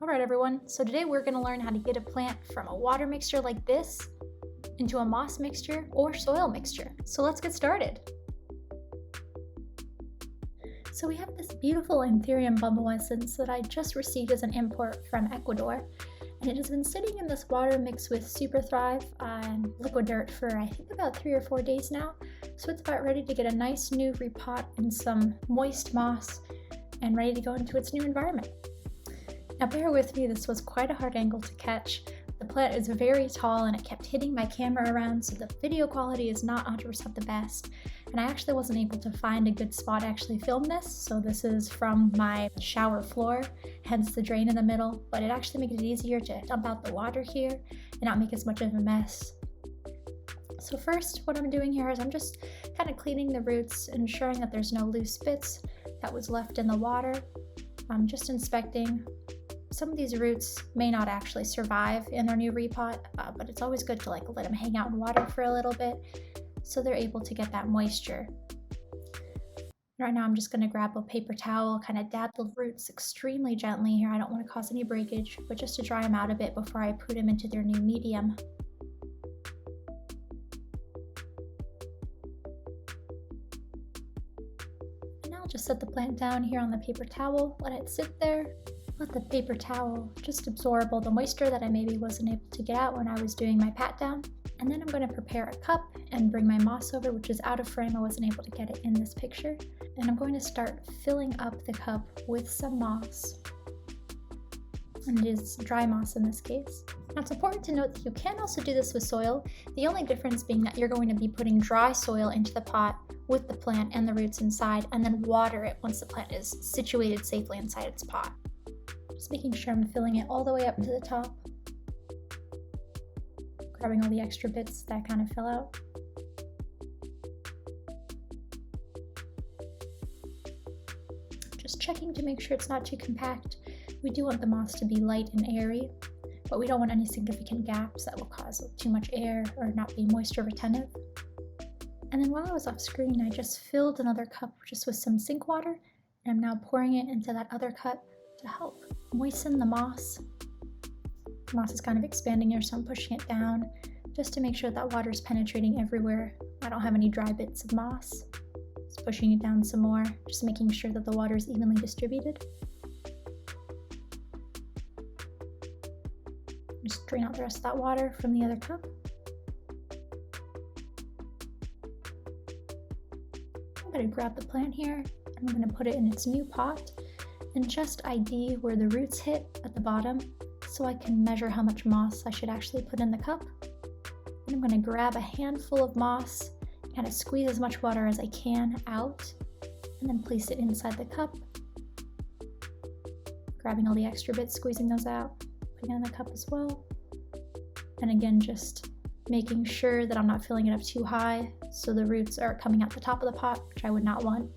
Alright everyone, so today we're going to learn how to get a plant from a water mixture like this into a moss mixture or soil mixture. So let's get started. So we have this beautiful Anthurium bumboescens that I just received as an import from Ecuador, and it has been sitting in this water mixed with Super Thrive and liquid dirt for I think about 3 or 4 days now. So it's about ready to get a nice new repot and some moist moss and ready to go into its new environment. Now bear with me, this was quite a hard angle to catch. The plant is very tall and it kept hitting my camera around, so the video quality is not 100% the best. And I actually wasn't able to find a good spot to actually film this, so this is from my shower floor, hence the drain in the middle, but it actually makes it easier to dump out the water here and not make as much of a mess. So first, what I'm doing here is I'm just kind of cleaning the roots, ensuring that there's no loose bits that was left in the water. I'm just inspecting. Some of these roots may not actually survive in their new repot, but it's always good to let them hang out in water for a little bit so they're able to get that moisture. Right now I'm just going to grab a paper towel, kind of dab the roots extremely gently here. I don't want to cause any breakage, but just to dry them out a bit before I put them into their new medium. And now I'll just set the plant down here on the paper towel, let it sit there. Let the paper towel just absorb all the moisture that I maybe wasn't able to get out when I was doing my pat down. And then I'm going to prepare a cup and bring my moss over, which is out of frame. I wasn't able to get it in this picture. And I'm going to start filling up the cup with some moss. And it is dry moss in this case. Now it's important to note that you can also do this with soil. The only difference being that you're going to be putting dry soil into the pot with the plant and the roots inside, and then water it once the plant is situated safely inside its pot. Just making sure I'm filling it all the way up to the top. Grabbing all the extra bits that kind of fill out. Just checking to make sure it's not too compact. We do want the moss to be light and airy, but we don't want any significant gaps that will cause too much air or not be moisture retentive. And then while I was off screen, I just filled another cup just with some sink water, and I'm now pouring it into that other cup to help moisten the moss. The moss is kind of expanding here, so I'm pushing it down just to make sure that water is penetrating everywhere. I don't have any dry bits of moss. Just pushing it down some more, just making sure that the water is evenly distributed. Just drain out the rest of that water from the other cup. I'm going to grab the plant here, and I'm going to put it in its new pot and just ID where the roots hit at the bottom so I can measure how much moss I should actually put in the cup. And I'm going to grab a handful of moss, kind of squeeze as much water as I can out, and then place it inside the cup. Grabbing all the extra bits, squeezing those out, putting it in the cup as well. And again, just making sure that I'm not filling it up too high so the roots are coming out the top of the pot, which I would not want.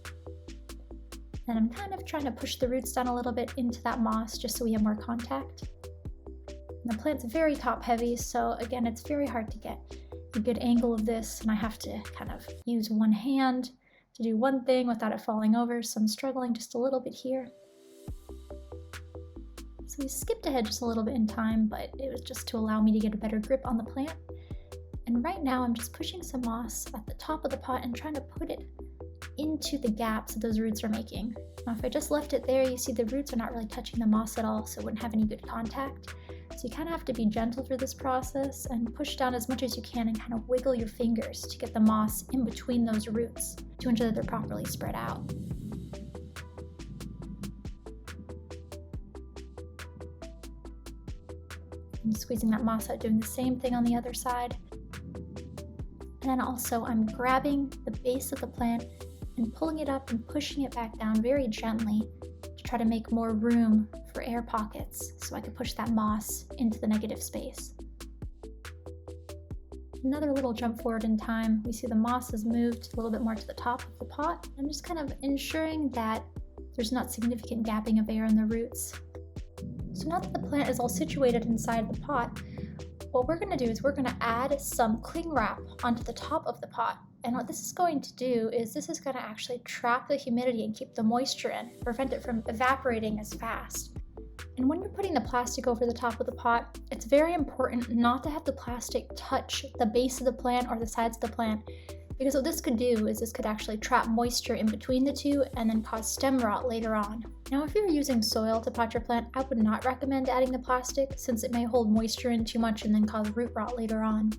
And I'm kind of trying to push the roots down a little bit into that moss just so we have more contact. And the plant's very top heavy, so again, it's very hard to get a good angle of this, and I have to kind of use one hand to do one thing without it falling over, so I'm struggling just a little bit here. So we skipped ahead just a little bit in time, but it was just to allow me to get a better grip on the plant. And right now I'm just pushing some moss at the top of the pot and trying to put it into the gaps that those roots are making. Now if I just left it there, you see the roots are not really touching the moss at all, so it wouldn't have any good contact. So you kind of have to be gentle through this process and push down as much as you can and kind of wiggle your fingers to get the moss in between those roots to ensure that they're properly spread out. I'm squeezing that moss out, doing the same thing on the other side. And then also I'm grabbing the base of the plant and pulling it up and pushing it back down very gently to try to make more room for air pockets so I could push that moss into the negative space. Another little jump forward in time, we see the moss has moved a little bit more to the top of the pot. I'm just kind of ensuring that there's not significant gapping of air in the roots. So now that the plant is all situated inside the pot, what we're going to do is we're going to add some cling wrap onto the top of the pot. And what this is going to do is this is going to actually trap the humidity and keep the moisture in, prevent it from evaporating as fast. And when you're putting the plastic over the top of the pot, it's very important not to have the plastic touch the base of the plant or the sides of the plant, because what this could do is this could actually trap moisture in between the two and then cause stem rot later on. Now, if you're using soil to pot your plant, I would not recommend adding the plastic since it may hold moisture in too much and then cause root rot later on.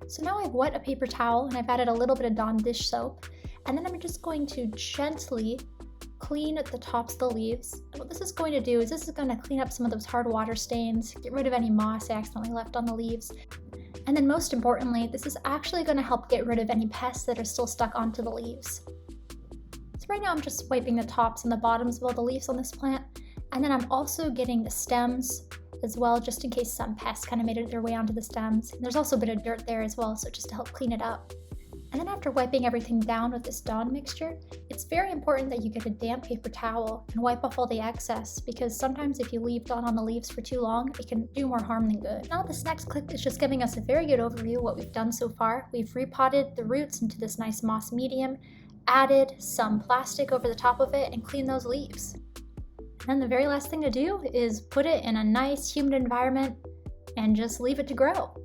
So now I've wet a paper towel and I've added a little bit of Dawn dish soap, and then I'm just going to gently clean at the tops of the leaves. And what this is going to do is this is going to clean up some of those hard water stains, get rid of any moss I accidentally left on the leaves. And then most importantly, this is actually going to help get rid of any pests that are still stuck onto the leaves. So right now I'm just wiping the tops and the bottoms of all the leaves on this plant. And then I'm also getting the stems as well, just in case some pests kind of made their way onto the stems. And there's also a bit of dirt there as well, so just to help clean it up. And then after wiping everything down with this Dawn mixture, it's very important that you get a damp paper towel and wipe off all the excess, because sometimes if you leave Dawn on the leaves for too long, it can do more harm than good. Now this next clip is just giving us a very good overview of what we've done so far. We've repotted the roots into this nice moss medium, added some plastic over the top of it, and cleaned those leaves. And then the very last thing to do is put it in a nice humid environment and just leave it to grow.